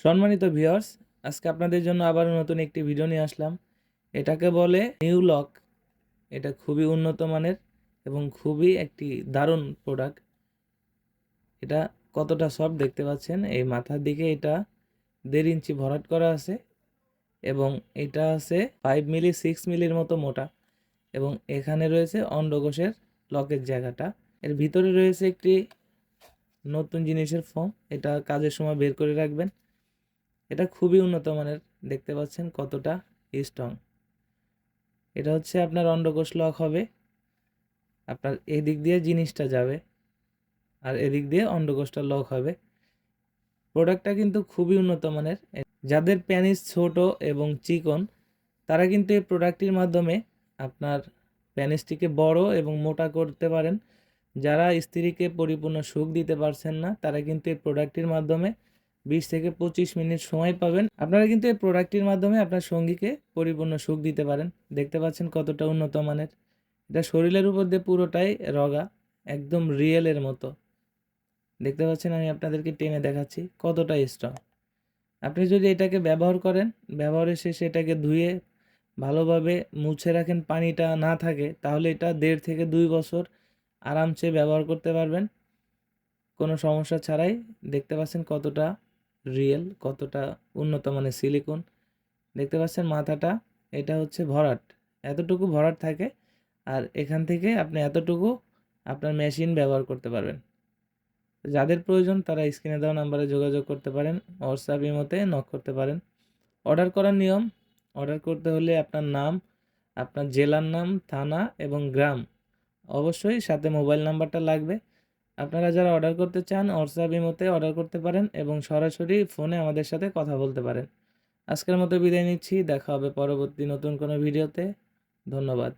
সম্মানিত ভিউয়ার্স, আজকে আপনাদের জন্য আবার নতুন একটি ভিডিও নিয়ে আসলাম। এটাকে বলে নিউ লক। এটা খুবই উন্নত মানের এবং খুবই একটি দারুণ প্রোডাক্ট। এটা কতটা সফট দেখতে পাচ্ছেন, এই মাথার দিকে এটা 1.5 ইঞ্চি ভরাট করা আছে এবং এটা আছে 5 মিলি 6 মিলির মতো মোটা এবং এখানে রয়েছে অন্ডকোষের লকের জায়গাটা। এর ভিতরে রয়েছে একটি নতুন জিনিসের ফোম, এটা কাজের সময় বের করে রাখবেন। এটা খুবই উন্নত মানের, দেখতে পাচ্ছেন কতটা স্ট্রং। এটা হচ্ছে আপনার অন্ডকোষ লক হবে, আপনার এদিক দিয়ে জিনিসটা যাবে আর এদিক দিয়ে অন্ডকোষটা লক হবে। প্রোডাক্টটা কিন্তু খুবই উন্নত মানের। যাদের প্যানিস ছোট এবং চিকন তারা কিন্তু এই প্রোডাক্টটির মাধ্যমে আপনার প্যানিসটিকে বড় এবং মোটা করতে পারেন। যারা স্ত্রীকে পরিপূর্ণ সুখ দিতে পারছেন না তারা কিন্তু এই প্রোডাক্টটির মাধ্যমে 20 থেকে 25 মিনিট সময় পাবেন। আপনারা কিন্তু এই প্রোডাক্টটির মাধ্যমে আপনার সঙ্গীকে পরিপূর্ণ সুখ দিতে পারেন। দেখতে পাচ্ছেন কতটা উন্নত মানের। এটা শরীরের উপর দিয়ে পুরোটাই রগা, একদম রিয়েলের মতো। দেখতে পাচ্ছেন, আমি আপনাদেরকে টেনে দেখাচ্ছি কতটা স্ট্রং। আপনি যদি এটাকে ব্যবহার করেন, ব্যবহারের শেষে এটাকে ধুয়ে ভালোভাবে মুছে রাখেন, পানিটা না থাকে, তাহলে এটা 1.5 থেকে 2 বছর আরামসে ব্যবহার করতে পারবেন কোনো সমস্যা ছাড়াই। দেখতে পাচ্ছেন কতটা রিয়েল, কতটা উন্নত মানের সিলিকন। দেখতে পাচ্ছেন মাথাটা, এটা হচ্ছে ভরাট, এতটুকু ভরাট থাকে আর এখান থেকে আপনি এতটুকু আপনার মেশিন ব্যবহার করতে পারবেন। যাদের প্রয়োজন তারা স্ক্রিনে দেওয়া নাম্বারে যোগাযোগ করতে পারেন, হোয়াটসঅ্যাপ ইমোতে নক করতে পারেন। অর্ডার করার নিয়ম: অর্ডার করতে হলে আপনার নাম, আপনার জেলার নাম, থানা এবং গ্রাম, অবশ্যই সাথে মোবাইল নাম্বারটা লাগবে। আপনারা যারা অর্ডার করতে চান হোয়াটসঅ্যাপ ইমোতে অর্ডার করতে পারেন এবং সরাসরি ফোনে আমাদের সাথে কথা বলতে পারেন। আজকের মতো বিদায় নিচ্ছি, দেখা হবে পরবর্তী নতুন কোনো ভিডিওতে। ধন্যবাদ।